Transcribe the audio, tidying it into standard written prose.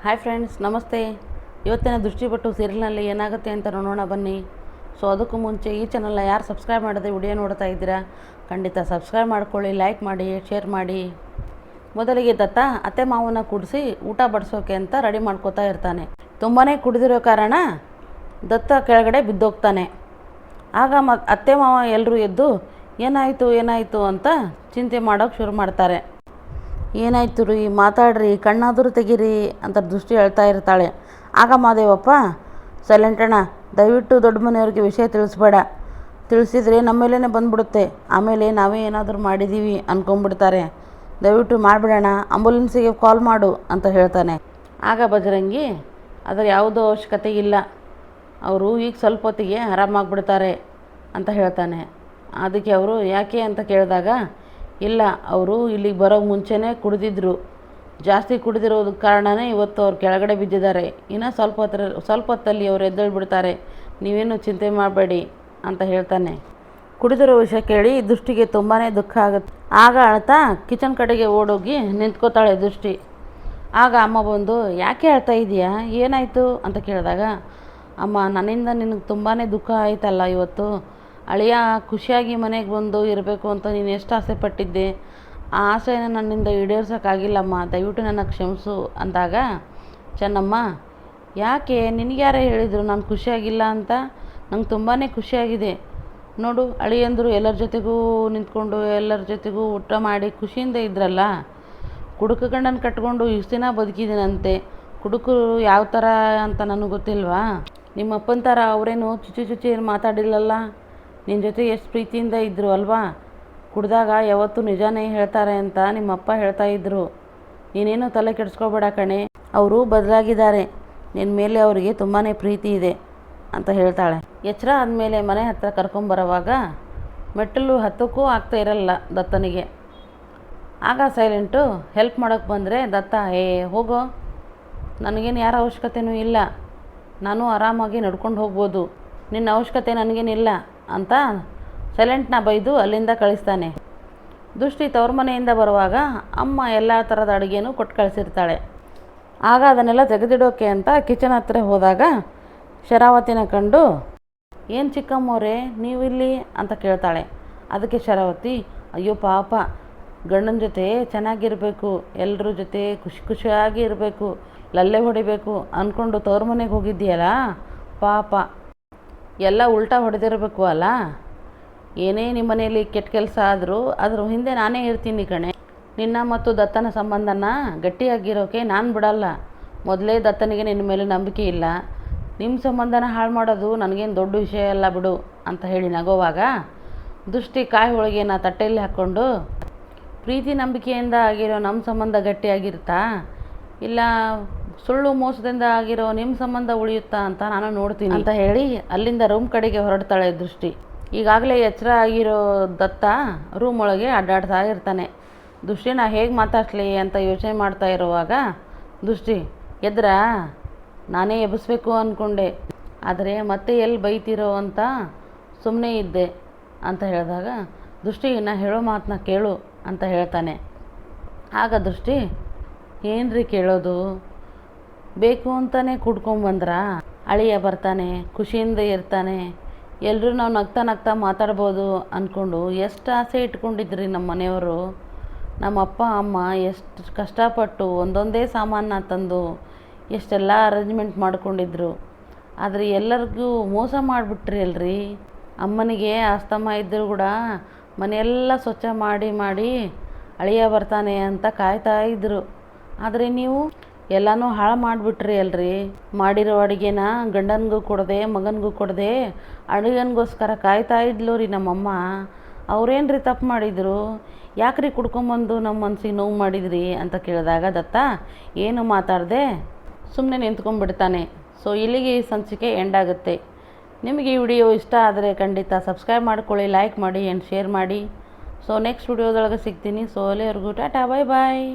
Hi friends, ನಮಸ್ತೆ. ಇವತ್ತಿನ ದೃಷ್ಟಿಪಟ್ಟು ಸೀರಿಯಲ್ನಲ್ಲಿ ಏನಾಗುತ್ತೆ ಅಂತ ನೋಡೋಣ ಬನ್ನಿ. ಸೊ ಅದಕ್ಕೂ ಮುಂಚೆ ಈ ಚಾನಲ್ನ ಯಾರು ಸಬ್ಸ್ಕ್ರೈಬ್ ಮಾಡದೆ ವಿಡಿಯೋ ನೋಡ್ತಾ ಇದ್ದೀರಾ, ಖಂಡಿತ ಸಬ್ಸ್ಕ್ರೈಬ್ ಮಾಡ್ಕೊಳ್ಳಿ, ಲೈಕ್ ಮಾಡಿ, ಶೇರ್ ಮಾಡಿ. ಮೊದಲಿಗೆ ದತ್ತ ಅತ್ತೆ ಮಾವನ ಕೂಡಿಸಿ ಊಟ ಬಡಿಸೋಕೆ ಅಂತ ರೆಡಿ ಮಾಡ್ಕೋತಾ ಇರ್ತಾನೆ. ತುಂಬಾ ಕುಡಿದಿರೋ ಕಾರಣ ದತ್ತ ಕೆಳಗಡೆ ಬಿದ್ದೋಗ್ತಾನೆ. ಆಗ ಅತ್ತೆ ಮಾವ ಎಲ್ಲರೂ ಎದ್ದು ಏನಾಯಿತು ಅಂತ ಚಿಂತೆ ಮಾಡೋಕ್ಕೆ ಶುರು ಮಾಡ್ತಾರೆ. ಏನಾಯ್ತು ರೀ, ಮಾತಾಡ್ರಿ, ಕಣ್ಣಾದರೂ ತೆಗೀರಿ ಅಂತ ದೃಷ್ಟಿ ಹೇಳ್ತಾ ಇರ್ತಾಳೆ. ಆಗ ಮಾದೇವಪ್ಪ, ಸೈಲೆಂಟಣ್ಣ, ದಯವಿಟ್ಟು ದೊಡ್ಡ ಮನೆಯವ್ರಿಗೆ ವಿಷಯ ತಿಳಿಸ್ಬೇಡ, ತಿಳಿಸಿದರೆ ನಮ್ಮ ಮೇಲೇ ಬಂದ್ಬಿಡುತ್ತೆ, ಆಮೇಲೆ ನಾವೇ ಏನಾದರೂ ಮಾಡಿದ್ದೀವಿ ಅಂದ್ಕೊಂಡ್ಬಿಡ್ತಾರೆ, ದಯವಿಟ್ಟು ಮಾಡಿಬಿಡೋಣ, ಆಂಬುಲೆನ್ಸಿಗೆ ಕಾಲ್ ಮಾಡು ಅಂತ ಹೇಳ್ತಾನೆ. ಆಗ ಬಜರಂಗಿ, ಅದರ ಯಾವುದೋ ಅವಶ್ಯಕತೆ ಇಲ್ಲ, ಅವರು ಈಗ ಸ್ವಲ್ಪ ಹೊತ್ತಿಗೆ ಆರಾಮಾಗ್ಬಿಡ್ತಾರೆ ಅಂತ ಹೇಳ್ತಾನೆ. ಅದಕ್ಕೆ ಅವರು ಯಾಕೆ ಅಂತ ಕೇಳಿದಾಗ, ಇಲ್ಲ, ಅವರು ಇಲ್ಲಿಗೆ ಬರೋ ಮುಂಚೆನೇ ಕುಡಿದಿದ್ರು, ಜಾಸ್ತಿ ಕುಡಿದಿರೋದ ಕಾರಣನೇ ಇವತ್ತು ಅವ್ರು ಕೆಳಗಡೆ ಬಿದ್ದಿದ್ದಾರೆ, ಇನ್ನು ಸ್ವಲ್ಪ ಹೊತ್ತಲ್ಲಿ ಅವ್ರು ಎದ್ದೇಳ್ಬಿಡ್ತಾರೆ, ನೀವೇನು ಚಿಂತೆ ಮಾಡಬೇಡಿ ಅಂತ ಹೇಳ್ತಾನೆ. ಕುಡಿದಿರೋ ವಿಷಯ ಕೇಳಿ ದೃಷ್ಟಿಗೆ ತುಂಬಾ ದುಃಖ ಆಗುತ್ತೆ. ಆಗ ಅಳ್ತಾ ಕಿಚನ್ ಕಡೆಗೆ ಓಡೋಗಿ ನಿಂತ್ಕೋತಾಳೆ ದೃಷ್ಟಿ. ಆಗ ಅಮ್ಮ ಬಂದು, ಯಾಕೆ ಅಳ್ತಾ ಇದೆಯಾ, ಏನಾಯಿತು ಅಂತ ಕೇಳಿದಾಗ, ಅಮ್ಮ, ನನ್ನಿಂದ ನಿನಗೆ ತುಂಬಾ ದುಃಖ ಆಯ್ತಲ್ಲ ಇವತ್ತು, ಅಳಿಯ ಖುಷಿಯಾಗಿ ಮನೆಗೆ ಬಂದು ಇರಬೇಕು ಅಂತ ನೀನು ಎಷ್ಟು ಆಸೆ ಪಟ್ಟಿದ್ದೆ, ಆ ಆಸೆನ ನನ್ನಿಂದ ಈಡೇರ್ಸೋಕ್ಕಾಗಿಲ್ಲಮ್ಮ, ದಯವಿಟ್ಟು ನನ್ನ ಕ್ಷಮಿಸು ಅಂದಾಗ, ಚೆನ್ನಮ್ಮ, ಯಾಕೆ, ನಿನಗ್ಯಾರೇ ಹೇಳಿದರು ನಾನು ಖುಷಿಯಾಗಿಲ್ಲ ಅಂತ, ನಂಗೆ ತುಂಬಾ ಖುಷಿಯಾಗಿದೆ ನೋಡು, ಅಳಿಯಂದರು ಎಲ್ಲರ ಜೊತೆಗೂ ನಿಂತ್ಕೊಂಡು ಎಲ್ಲರ ಜೊತೆಗೂ ಊಟ ಮಾಡಿ ಖುಷಿಯಿಂದ ಇದ್ರಲ್ಲ, ಕುಡುಕ ಗಂಡನ ಕಟ್ಕೊಂಡು ಇಷ್ಟು ದಿನ ಬದುಕಿದ್ದೀನಂತೆ, ಕುಡುಕರು ಯಾವ ಥರ ಅಂತ ನನಗೆ ಗೊತ್ತಿಲ್ವಾ, ನಿಮ್ಮಪ್ಪನ ಥರ ಅವರೇನು ಚುಚ್ಚಿ ಏನು ಮಾತಾಡಿಲ್ಲಲ್ಲ, ನಿನ್ನ ಜೊತೆ ಎಷ್ಟು ಪ್ರೀತಿಯಿಂದ ಇದ್ದರು ಅಲ್ವಾ, ಕುಡ್ದಾಗ ಯಾವತ್ತೂ ನಿಜಾನೇ ಹೇಳ್ತಾರೆ ಅಂತ ನಿಮ್ಮಪ್ಪ ಹೇಳ್ತಾ ಇದ್ದರು, ನೀನೇನು ತಲೆ ಕೆಡಿಸ್ಕೋಬೇಡ ಕಣೆ, ಅವರು ಬದಲಾಗಿದ್ದಾರೆ, ನಿನ್ನ ಮೇಲೆ ಅವರಿಗೆ ತುಂಬಾ ಪ್ರೀತಿ ಇದೆ ಅಂತ ಹೇಳ್ತಾಳೆ. ಎಚ್ಚರ ಆದಮೇಲೆ ಮನೆ ಹತ್ರ ಕರ್ಕೊಂಬರೋವಾಗ ಮೆಟ್ಟಲು ಹತ್ತಕ್ಕೂ ಆಗ್ತಾ ಇರಲ್ಲ ದತ್ತನಿಗೆ. ಆಗ ಸೈಲೆಂಟು ಹೆಲ್ಪ್ ಮಾಡೋಕ್ಕೆ ಬಂದರೆ ದತ್ತ, ಹೋಗೋ, ನನಗೇನು ಯಾರ ಅವಶ್ಯಕತೆಯೂ ಇಲ್ಲ, ನಾನು ಆರಾಮಾಗಿ ನಡ್ಕೊಂಡು ಹೋಗ್ಬೋದು, ನಿನ್ನ ಅವಶ್ಯಕತೆ ನನಗೇನಿಲ್ಲ ಅಂತ ಸೈಲೆಂಟ್ನ ಬೈದು ಅಲ್ಲಿಂದ ಕಳಿಸ್ತಾನೆ. ದೃಷ್ಟಿ ತವ್ರ ಮನೆಯಿಂದ ಬರುವಾಗ ಅಮ್ಮ ಎಲ್ಲ ಥರದ ಅಡುಗೆನೂ ಕೊಟ್ಟು ಕಳಿಸಿರ್ತಾಳೆ. ಆಗ ಅದನ್ನೆಲ್ಲ ತೆಗೆದಿಡೋಕೆ ಅಂತ ಕಿಚನ್ ಹತ್ರ ಹೋದಾಗ ಶರಾವತಿನ ಕಂಡು, ಏನು ಚಿಕ್ಕಮ್ಮವ್ರೆ ನೀವಿಲ್ಲಿ ಅಂತ ಕೇಳ್ತಾಳೆ. ಅದಕ್ಕೆ ಶರಾವತಿ, ಅಯ್ಯೋ ಪಾಪ, ಗಂಡನ ಜೊತೆ ಚೆನ್ನಾಗಿರಬೇಕು, ಎಲ್ಲರ ಜೊತೆ ಖುಷಿಯಾಗಿ ಇರಬೇಕು, ಲಲ್ಲೆ ಹೊಡಿಬೇಕು ಅಂದ್ಕೊಂಡು ತವ್ರ ಮನೆಗೆ ಹೋಗಿದ್ದೀಯಲ್ಲ, ಪಾಪ ಎಲ್ಲ ಉಲ್ಟಾ ಹೊಡೆದಿರಬೇಕು ಅಲ್ಲ, ಏನೇ ನಿಮ್ಮ ಮನೆಯಲ್ಲಿ ಕೆಟ್ಟ ಕೆಲಸ ಆದರೂ ಅದ್ರ ಹಿಂದೆ ನಾನೇ ಇರ್ತೀನಿ ಕಣೆ, ನಿನ್ನ ಮತ್ತು ದತ್ತನ ಸಂಬಂಧನ ಗಟ್ಟಿಯಾಗಿರೋಕೆ ನಾನು ಬಿಡಲ್ಲ, ಮೊದಲೇ ದತ್ತನಿಗೆ ನಿನ್ನ ಮೇಲೆ ನಂಬಿಕೆ ಇಲ್ಲ, ನಿಮ್ಮ ಸಂಬಂಧನ ಹಾಳು ಮಾಡೋದು ನನಗೇನು ದೊಡ್ಡ ವಿಷಯ ಅಲ್ಲ ಬಿಡು ಅಂತ ಹೇಳಿ ನಗೋವಾಗ ದೃಷ್ಟಿ ಕಾಯಿ ಹೋಳಿಗೆನ ತಟ್ಟೆಯಲ್ಲಿ ಹಾಕ್ಕೊಂಡು, ಪ್ರೀತಿ ನಂಬಿಕೆಯಿಂದ ಆಗಿರೋ ನಮ್ಮ ಸಂಬಂಧ ಗಟ್ಟಿಯಾಗಿರುತ್ತಾ, ಇಲ್ಲ ಸುಳ್ಳು ಮೋಸದಿಂದ ಆಗಿರೋ ನಿಮ್ಮ ಸಂಬಂಧ ಉಳಿಯುತ್ತಾ ಅಂತ ನಾನು ನೋಡ್ತೀನಿ ಅಂತ ಹೇಳಿ ಅಲ್ಲಿಂದ ರೂಮ್ ಕಡೆಗೆ ಹೊರಡ್ತಾಳೆ ದೃಷ್ಟಿ. ಈಗಾಗಲೇ ಎಚ್ಚರ ಆಗಿರೋ ದತ್ತ ರೂಮ್ ಒಳಗೆ ಅಡ್ಡಾಡ್ತಾ ಇರ್ತಾನೆ. ದೃಷ್ಟಿನ ಹೇಗೆ ಮಾತಾಡ್ಲಿ ಅಂತ ಯೋಚನೆ ಮಾಡ್ತಾ ಇರುವಾಗ ದೃಷ್ಟಿ, ಎದ್ರಾ, ನಾನೇ ಎಬ್ಬಿಸ್ಬೇಕು ಅಂದ್ಕೊಂಡೆ, ಆದರೆ ಮತ್ತೆ ಎಲ್ಲಿ ಬೈತಿರೋ ಅಂತ ಸುಮ್ಮನೆ ಇದ್ದೆ ಅಂತ ಹೇಳಿದಾಗ ದೃಷ್ಟಿ, ನಾ ಹೇಳೋ ಮಾತನ್ನ ಕೇಳು ಅಂತ ಹೇಳ್ತಾನೆ. ಆಗ ದೃಷ್ಟಿ, ಏನ್ರಿ ಕೇಳೋದು, ಬೇಕು ಅಂತಲೇ ಕುಡ್ಕೊಂಬಂದ್ರಾ, ಅಳಿಯ ಬರ್ತಾನೆ, ಖುಷಿಯಿಂದ ಇರ್ತಾನೆ, ಎಲ್ಲರೂ ನಾವು ನಗ್ತಾ ಮಾತಾಡ್ಬೋದು ಅಂದ್ಕೊಂಡು ಎಷ್ಟು ಆಸೆ ಇಟ್ಕೊಂಡಿದ್ರಿ ನಮ್ಮ ಮನೆಯವರು, ನಮ್ಮ ಅಪ್ಪ ಅಮ್ಮ ಎಷ್ಟು ಕಷ್ಟಪಟ್ಟು ಒಂದೊಂದೇ ಸಾಮಾನ ತಂದು ಎಷ್ಟೆಲ್ಲ ಅರೇಂಜ್ಮೆಂಟ್ ಮಾಡ್ಕೊಂಡಿದ್ರು, ಆದರೆ ಎಲ್ಲರಿಗೂ ಮೋಸ ಮಾಡಿಬಿಟ್ರಿ ಅಲ್ರಿ, ಅಮ್ಮನಿಗೆ ಅಸ್ತಮ ಇದ್ದರೂ ಕೂಡ ಮನೆಯೆಲ್ಲ ಸ್ವಚ್ಛ ಮಾಡಿ ಅಳಿಯ ಬರ್ತಾನೆ ಅಂತ ಕಾಯ್ತಾ ಇದ್ದರು, ಆದರೆ ನೀವು ಎಲ್ಲನೂ ಹಾಳು ಮಾಡಿಬಿಟ್ರಿ ಅಲ್ರಿ, ಮಾಡಿರೋ ಅಡುಗೆನ ಗಂಡನಿಗೂ ಕೊಡದೆ ಮಗನಿಗೂ ಕೊಡದೆ ಅಡುಗೆನಿಗೋಸ್ಕರ ಕಾಯ್ತಾ ಇದ್ಲು ರೀ ನಮ್ಮಮ್ಮ, ಅವ್ರೇನು ರೀ ತಪ್ಪು ಮಾಡಿದರು, ಯಾಕ್ರಿ ಕುಡ್ಕೊಂಬಂದು ನಮ್ಮ ಮನಸ್ಸಿಗೆ ನೋವು ಮಾಡಿದ್ರಿ ಅಂತ ಕೇಳಿದಾಗ ದತ್ತ ಏನು ಮಾತಾಡದೆ ಸುಮ್ಮನೆ ನಿಂತ್ಕೊಂಡ್ಬಿಡ್ತಾನೆ. ಸೊ ಇಲ್ಲಿಗೆ ಈ ಸಂಚಿಕೆ ಎಂಡ್ ಆಗುತ್ತೆ. ನಿಮಗೆ ಈ ವಿಡಿಯೋ ಇಷ್ಟ ಆದರೆ ಖಂಡಿತ ಸಬ್ಸ್ಕ್ರೈಬ್ ಮಾಡ್ಕೊಳ್ಳಿ, ಲೈಕ್ ಮಾಡಿ ಆ್ಯಂಡ್ ಶೇರ್ ಮಾಡಿ. ಸೊ ನೆಕ್ಸ್ಟ್ ವಿಡಿಯೋದೊಳಗೆ ಸಿಗ್ತೀನಿ. ಸೊ ಅಲ್ಲಿವರೆಗೂ ಟಾಟಾ, ಬಾಯ್ ಬಾಯ್.